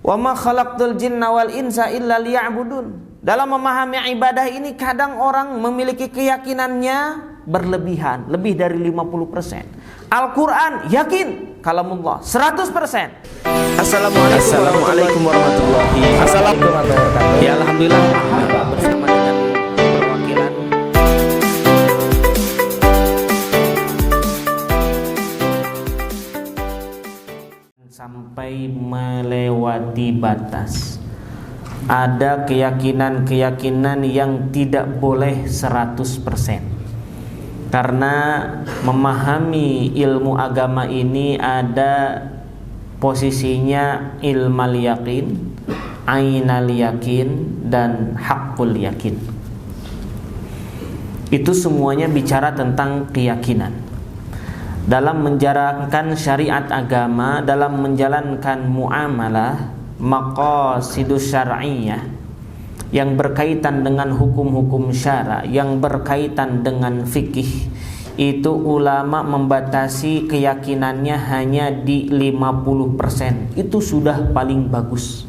Wa ma khalaqtul jinna wal insa illa liya'budun. Dalam memahami ibadah ini kadang orang memiliki keyakinannya berlebihan, lebih dari 50%. Al-Quran yakin kalamullah 100%. Assalamualaikum warahmatullahi wabarakatuh. Ya alhamdulillah bersama dengan perwakilan sampai melewati batas. Ada keyakinan-keyakinan yang tidak boleh 100%. Karena memahami ilmu agama ini ada posisinya ilmal yakin, ainal yakin, dan haqqul yakin. Itu semuanya bicara tentang keyakinan. Dalam menjalankan syariat agama, dalam menjalankan muamalah, maqasidus syar'iyyah yang berkaitan dengan hukum-hukum syara, yang berkaitan dengan fikih, itu ulama membatasi keyakinannya hanya di 50%. Itu sudah paling bagus.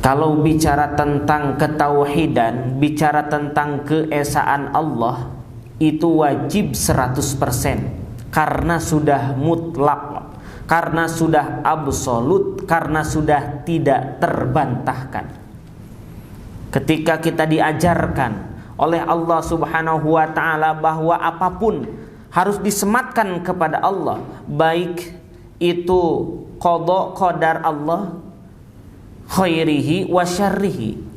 Kalau bicara tentang ketauhidan, bicara tentang keesaan Allah, itu wajib 100%. Karena sudah mutlak, karena sudah absolut, karena sudah tidak terbantahkan. Ketika kita diajarkan oleh Allah Subhanahu wa ta'ala bahwa apapun harus disematkan kepada Allah, baik itu qada qadar Allah, khairihi wa syarrihi,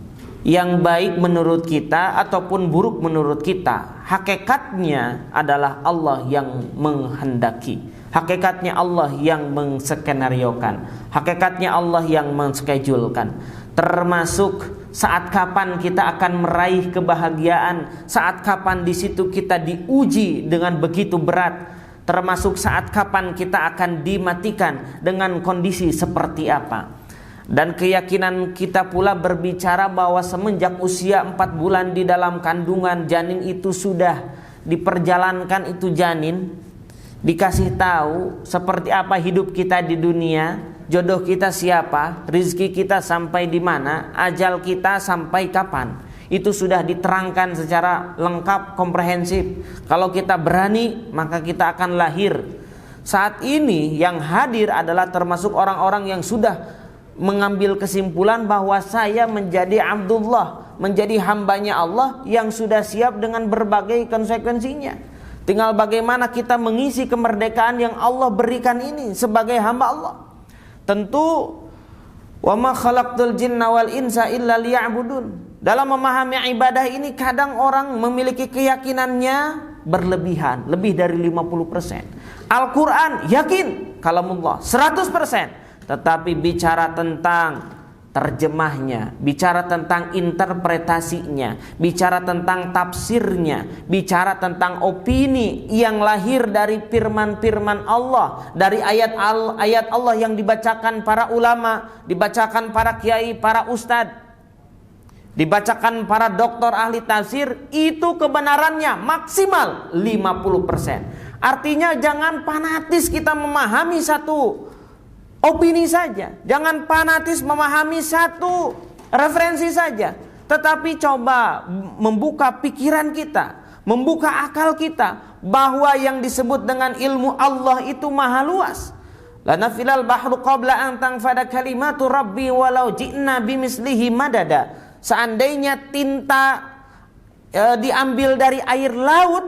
yang baik menurut kita ataupun buruk menurut kita, hakikatnya adalah Allah yang menghendaki. Hakikatnya Allah yang menskenariokan, hakikatnya Allah yang menschedulkan. Termasuk saat kapan kita akan meraih kebahagiaan, saat kapan di situ kita diuji dengan begitu berat, termasuk saat kapan kita akan dimatikan dengan kondisi seperti apa. Dan keyakinan kita pula berbicara bahwa semenjak usia 4 bulan di dalam kandungan janin itu sudah diperjalankan itu janin, dikasih tahu seperti apa hidup kita di dunia, jodoh kita siapa, rizki kita sampai di mana, ajal kita sampai kapan. Itu sudah diterangkan secara lengkap, komprehensif. Kalau kita berani, maka kita akan lahir. Saat ini yang hadir adalah termasuk orang-orang yang sudah mengambil kesimpulan bahwa saya menjadi Abdullah, menjadi hambanya Allah yang sudah siap dengan berbagai konsekuensinya. Tinggal bagaimana kita mengisi kemerdekaan yang Allah berikan ini sebagai hamba Allah. Tentu wa ma khalaqtul jinna wal insa illa liya'budun. Dalam memahami ibadah ini kadang orang memiliki keyakinannya berlebihan, lebih dari 50%. Al-Quran yakin kalamullah 100%. Tetapi bicara tentang terjemahnya, bicara tentang interpretasinya, bicara tentang tafsirnya, bicara tentang opini yang lahir dari firman-firman Allah, dari ayat Allah yang dibacakan para ulama, dibacakan para kiai, para ustadz, dibacakan para doktor ahli tafsir, itu kebenarannya maksimal 50%. Artinya jangan fanatis kita memahami satu opini saja, jangan fanatis memahami satu referensi saja, tetapi coba membuka pikiran kita, membuka akal kita, bahwa yang disebut dengan ilmu Allah itu maha luas. Lana filal bahru qabla an tanfada kalimatu rabbi walau ji'na bimislihi madada. Seandainya tinta diambil dari air laut,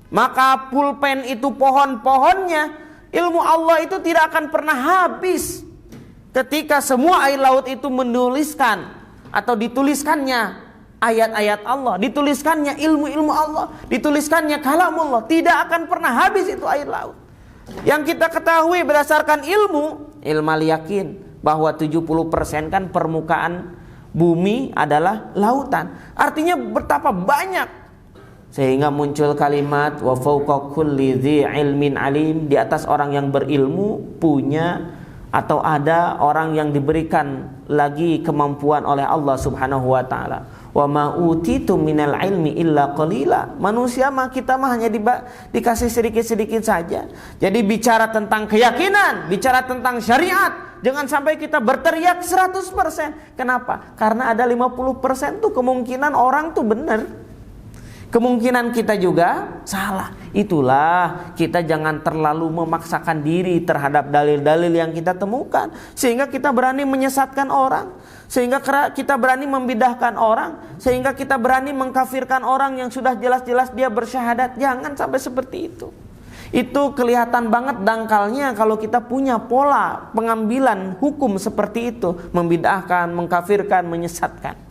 maka pulpen itu pohon-pohonnya, ilmu Allah itu tidak akan pernah habis. Ketika semua air laut itu menuliskan atau dituliskannya ayat-ayat Allah, dituliskannya ilmu-ilmu Allah, dituliskannya kalamullah, tidak akan pernah habis itu air laut. Yang kita ketahui berdasarkan ilmal yakin, bahwa 70% kan permukaan bumi adalah lautan. Artinya betapa banyak, sehingga muncul kalimat wa fawqa kulli dzi ilmin alim, di atas orang yang berilmu punya atau ada orang yang diberikan lagi kemampuan oleh Allah Subhanahu wa taala. Wa ma utitu minal ilmi illa qalila. Manusia mah kita mah hanya dikasih sedikit-sedikit saja. Jadi bicara tentang keyakinan, bicara tentang syariat, jangan sampai kita berteriak 100%. Kenapa? Karena ada 50% tuh kemungkinan orang tuh benar. Kemungkinan kita juga salah. Itulah kita jangan terlalu memaksakan diri terhadap dalil-dalil yang kita temukan, sehingga kita berani menyesatkan orang, sehingga kita berani membidahkan orang, sehingga kita berani mengkafirkan orang yang sudah jelas-jelas dia bersyahadat. Jangan sampai seperti itu. Itu kelihatan banget dangkalnya kalau kita punya pola pengambilan hukum seperti itu, membidahkan, mengkafirkan, menyesatkan.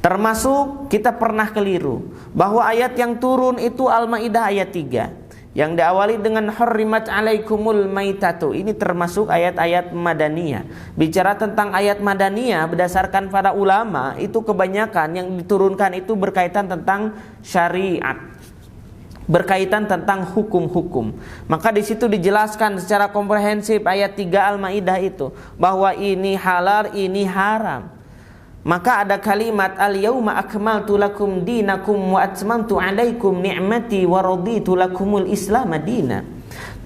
Termasuk kita pernah keliru bahwa ayat yang turun itu Al-Maidah ayat 3 yang diawali dengan hurrimat alaikumul maitatu. Ini termasuk ayat-ayat madaniyah. Bicara tentang ayat madaniyah berdasarkan para ulama, itu kebanyakan yang diturunkan itu berkaitan tentang syariat, berkaitan tentang hukum-hukum. Maka di situ dijelaskan secara komprehensif ayat 3 Al-Maidah itu bahwa ini halal, ini haram. Maka ada kalimat al-yauma akmaltu lakum dinakum wa atmamtu alaikum ni'mati wa raditu lakumul islam madina.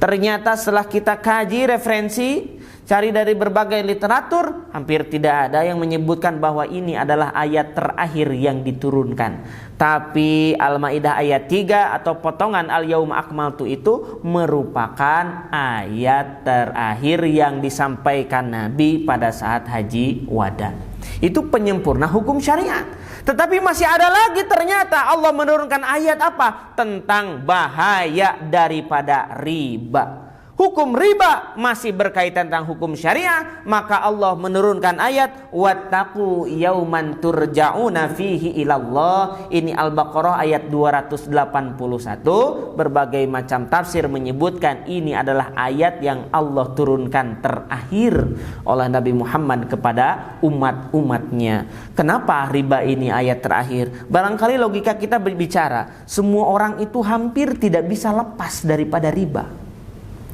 Ternyata setelah kita kaji referensi, cari dari berbagai literatur, hampir tidak ada yang menyebutkan bahwa ini adalah ayat terakhir yang diturunkan. Tapi Al-Maidah ayat 3 atau potongan al-yauma akmaltu itu merupakan ayat terakhir yang disampaikan Nabi pada saat haji wada. Itu penyempurna hukum syariat. Tetapi masih ada lagi ternyata Allah menurunkan ayat apa? Tentang bahaya daripada riba. Hukum riba masih berkaitan tentang hukum syariah, maka Allah menurunkan ayat wattaqu yauman turja'una fihi ilallah. Ini Al-Baqarah ayat 281. Berbagai macam tafsir menyebutkan ini adalah ayat yang Allah turunkan terakhir oleh Nabi Muhammad kepada umat-umatnya. Kenapa riba ini ayat terakhir? Barangkali logika kita berbicara, semua orang itu hampir tidak bisa lepas daripada riba.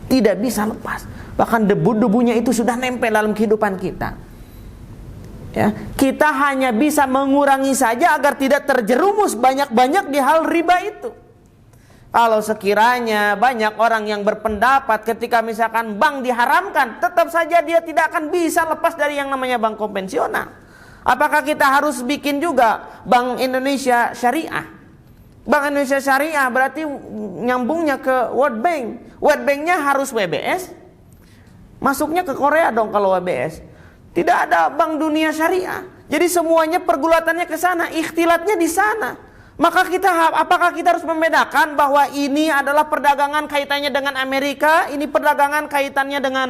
Tidak bisa lepas. Bahkan debu-debunya itu sudah nempel dalam kehidupan kita. Ya, kita hanya bisa mengurangi saja agar tidak terjerumus banyak-banyak di hal riba itu. Kalau sekiranya banyak orang yang berpendapat ketika misalkan bank diharamkan, tetap saja dia tidak akan bisa lepas dari yang namanya bank konvensional. Apakah kita harus bikin juga Bank Indonesia Syariah? Bank Indonesia Syariah berarti nyambungnya ke World Bank. World Bank-nya harus WBS. Masuknya ke Korea dong kalau WBS. Tidak ada Bank Dunia Syariah. Jadi semuanya pergulatannya ke sana, ikhtilatnya di sana. Maka apakah kita harus membedakan bahwa ini adalah perdagangan kaitannya dengan Amerika, ini perdagangan kaitannya dengan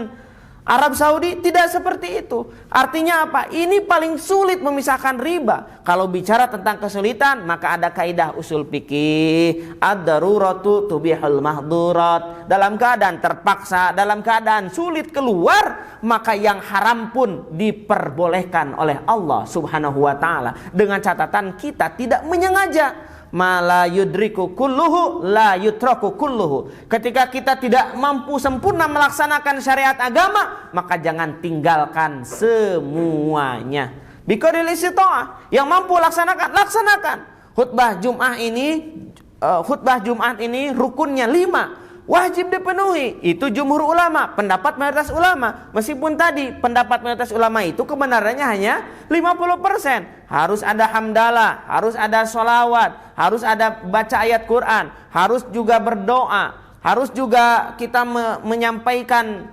Arab Saudi? Tidak seperti itu. Artinya apa? Ini paling sulit memisahkan riba. Kalau bicara tentang kesulitan, maka ada kaidah usul fikih, ad-daruratu tubihul mahdurat. Dalam keadaan terpaksa, dalam keadaan sulit keluar, maka yang haram pun diperbolehkan oleh Allah Subhanahu wa taala, dengan catatan kita tidak menyengaja. Mala yudriku kulluhu la yutraku kulluhu. Ketika kita tidak mampu sempurna melaksanakan syariat agama, maka jangan tinggalkan semuanya. Biqadril istita'ah. Yang mampu laksanakan. Khutbah Jumat ini rukunnya 5. Wajib dipenuhi. Itu jumhur ulama, pendapat mayoritas ulama. Meskipun tadi pendapat mayoritas ulama itu kebenarannya hanya 50%. Harus ada hamdalah, harus ada sholawat, harus ada baca ayat Quran, harus juga berdoa, harus juga kita menyampaikan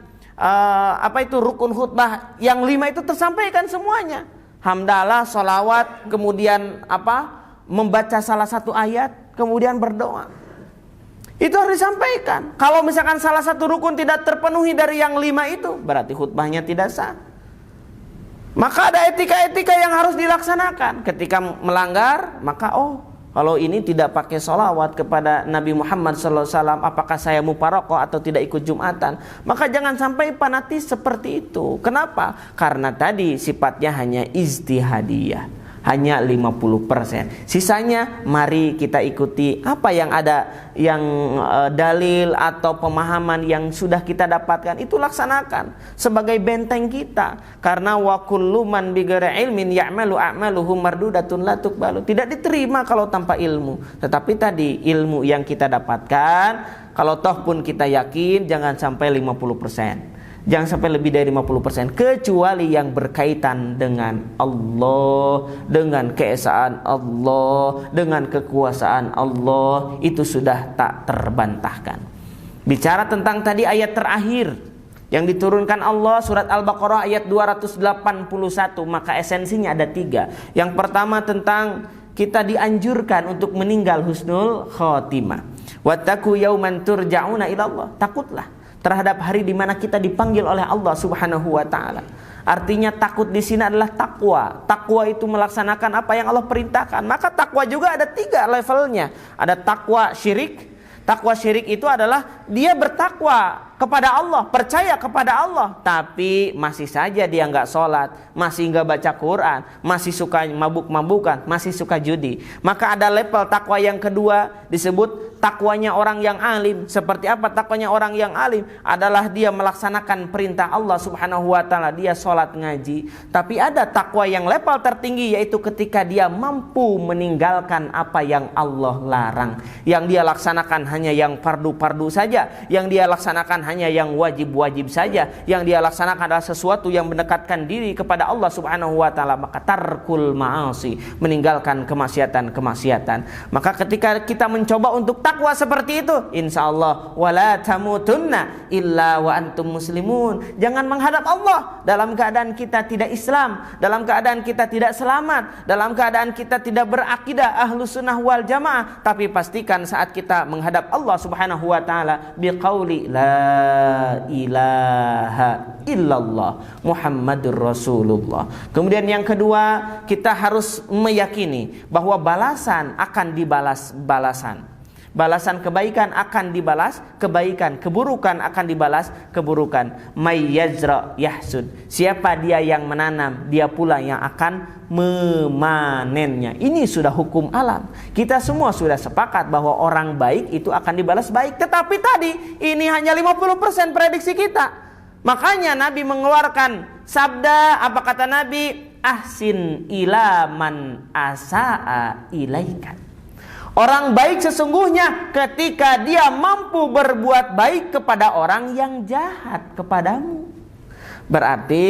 rukun khutbah yang 5 itu tersampaikan semuanya. Hamdalah, sholawat, kemudian membaca salah satu ayat, kemudian berdoa. Itu harus disampaikan. Kalau misalkan salah satu rukun tidak terpenuhi dari yang 5 itu, berarti khutbahnya tidak sah. Maka ada etika-etika yang harus dilaksanakan. Ketika melanggar, maka kalau ini tidak pakai sholawat kepada Nabi Muhammad SAW, apakah saya muparokoh atau tidak ikut Jumatan? Maka jangan sampai fanatis seperti itu. Kenapa? Karena tadi sifatnya hanya ijtihadiyah, hanya 50%. Sisanya mari kita ikuti apa yang ada, yang dalil atau pemahaman yang sudah kita dapatkan, itu laksanakan sebagai benteng kita. Karena wa kullu man bighairi ilmin ya'malu a'maluhu mardudatun la tuqbalu. Tidak diterima kalau tanpa ilmu. Tetapi tadi ilmu yang kita dapatkan, kalau toh pun kita yakin, jangan sampai 50%. Jangan sampai lebih dari 50%, kecuali yang berkaitan dengan Allah, dengan keesaan Allah, dengan kekuasaan Allah, itu sudah tak terbantahkan. Bicara tentang tadi ayat terakhir yang diturunkan Allah, surat Al-Baqarah ayat 281, maka esensinya ada 3. Yang pertama tentang kita dianjurkan untuk meninggal husnul khotimah. Wattaqu yauman turja'una ila Allah. Takutlah terhadap hari di mana kita dipanggil oleh Allah Subhanahu wa taala. Artinya takut di sini adalah takwa. Takwa itu melaksanakan apa yang Allah perintahkan. Maka takwa juga ada 3 levelnya. Ada takwa syirik. Takwa syirik itu adalah dia bertakwa kepada Allah, percaya kepada Allah, tapi masih saja dia nggak sholat, masih nggak baca Quran, masih suka mabuk-mabukan, masih suka judi. Maka ada level takwa yang kedua, disebut takwanya orang yang alim. Seperti apa takwanya orang yang alim? Adalah dia melaksanakan perintah Allah Subhanahu wa taala, dia sholat ngaji. Tapi ada takwa yang level tertinggi, yaitu ketika dia mampu meninggalkan apa yang Allah larang. Yang dia laksanakan hanya yang fardu-fardu saja, yang dia laksanakan hanya yang wajib-wajib saja, yang dia laksanakan adalah sesuatu yang mendekatkan diri kepada Allah Subhanahu wa taala. Maka tarkul ma'asi, meninggalkan kemaksiatan. Maka ketika kita mencoba untuk takwa seperti itu, insyaallah wala tamutunna illa wa antum muslimun. Jangan menghadap Allah dalam keadaan kita tidak Islam, dalam keadaan kita tidak selamat, dalam keadaan kita tidak berakidah Ahlus Sunnah wal Jamaah. Tapi pastikan saat kita menghadap Allah Subhanahu wa taala biqauli la ilaha illallah Muhammadur Rasulullah. Kemudian yang kedua, kita harus meyakini bahwa balasan akan dibalas balasan. Balasan kebaikan akan dibalas kebaikan, keburukan akan dibalas keburukan. May yazra yahsud. Siapa dia yang menanam, dia pula yang akan memanennya. Ini sudah hukum alam. Kita semua sudah sepakat bahwa orang baik itu akan dibalas baik. Tetapi tadi ini hanya 50% prediksi kita. Makanya Nabi mengeluarkan sabda, apa kata Nabi? Ahsin ila man asaa ilaikan. Orang baik sesungguhnya ketika dia mampu berbuat baik kepada orang yang jahat kepadamu. Berarti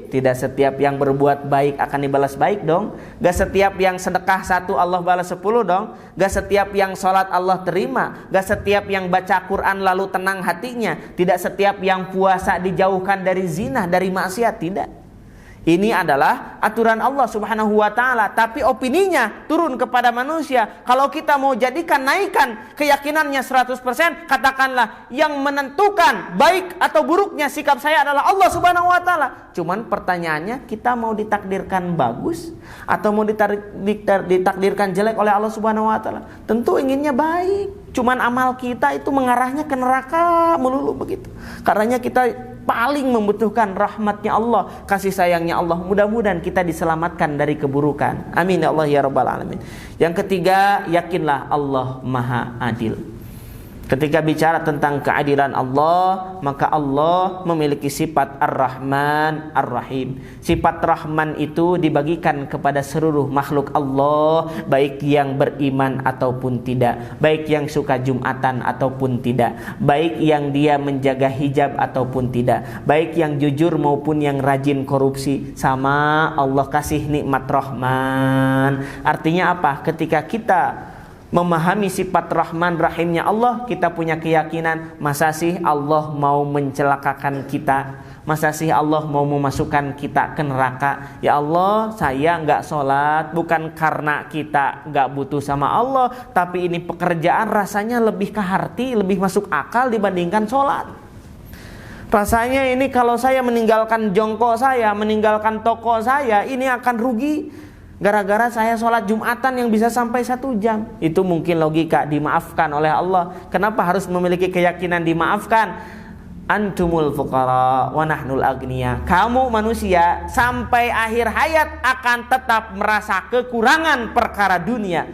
tidak setiap yang berbuat baik akan dibalas baik dong. Gak setiap yang sedekah 1 Allah balas 10 dong. Gak setiap yang sholat Allah terima. Gak setiap yang baca Quran lalu tenang hatinya. Tidak setiap yang puasa dijauhkan dari zina, dari maksiat. Tidak. Ini adalah aturan Allah Subhanahu wa taala, tapi opininya turun kepada manusia. Kalau kita mau jadikan naikkan keyakinannya 100%, katakanlah yang menentukan baik atau buruknya sikap saya adalah Allah Subhanahu wa taala. Cuman pertanyaannya, kita mau ditakdirkan bagus atau mau ditakdirkan jelek oleh Allah Subhanahu wa taala? Tentu inginnya baik. Cuman amal kita itu mengarahnya ke neraka melulu begitu. Karenanya kita paling membutuhkan rahmatnya Allah, kasih sayangnya Allah. Mudah-mudahan kita diselamatkan dari keburukan. Amin ya Allah ya Rabbal Alamin. Yang ketiga, yakinlah Allah Maha Adil. Ketika bicara tentang keadilan Allah, maka Allah memiliki sifat Ar-Rahman Ar-Rahim. Sifat Rahman itu dibagikan kepada seluruh makhluk Allah, baik yang beriman ataupun tidak, baik yang suka Jumatan ataupun tidak, baik yang dia menjaga hijab ataupun tidak, baik yang jujur maupun yang rajin korupsi. Sama Allah kasih nikmat Rahman. Artinya apa? Ketika kita memahami sifat Rahman Rahimnya Allah, kita punya keyakinan, masa sih Allah mau mencelakakan kita? Masa sih Allah mau memasukkan kita ke neraka? Ya Allah, saya nggak sholat bukan karena kita nggak butuh sama Allah, tapi ini pekerjaan rasanya lebih ke hati, lebih masuk akal dibandingkan sholat. Rasanya ini kalau saya meninggalkan jongkok saya, meninggalkan toko saya, ini akan rugi. Gara-gara saya sholat Jumatan yang bisa sampai 1 jam. Itu mungkin logika, dimaafkan oleh Allah. Kenapa harus memiliki keyakinan dimaafkan? antumul fuqara wa nahnul agniya. Kamu manusia sampai akhir hayat akan tetap merasa kekurangan perkara dunia,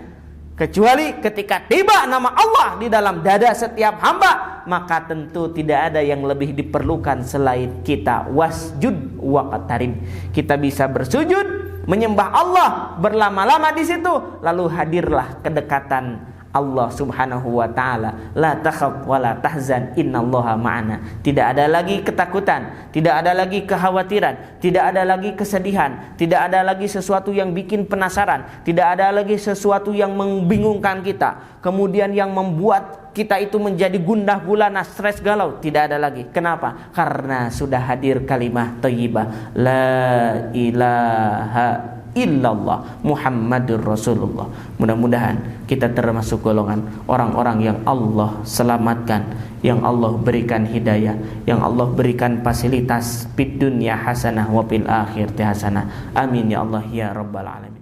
kecuali ketika tiba nama Allah di dalam dada setiap hamba, maka tentu tidak ada yang lebih diperlukan selain kita. Wasjud waqtarib. Kita bisa bersujud, menyembah Allah berlama-lama di situ, lalu hadirlah kedekatan Allah subhanahu wa ta'ala. La takhaf wa la tahzan innallaha ma'ana. Tidak ada lagi ketakutan, tidak ada lagi kekhawatiran, tidak ada lagi kesedihan, tidak ada lagi sesuatu yang bikin penasaran, tidak ada lagi sesuatu yang membingungkan kita, kemudian yang membuat kita itu menjadi gundah gulana, stres, galau. Tidak ada lagi. Kenapa? Karena sudah hadir kalimah thayyibah, la ilaha illallah Muhammadur Rasulullah. Mudah-mudahan kita termasuk golongan orang-orang yang Allah selamatkan, yang Allah berikan hidayah, yang Allah berikan fasilitas fid dunya hasanah wa fil akhirati hasanah. Amin ya Allah ya rabbal alamin.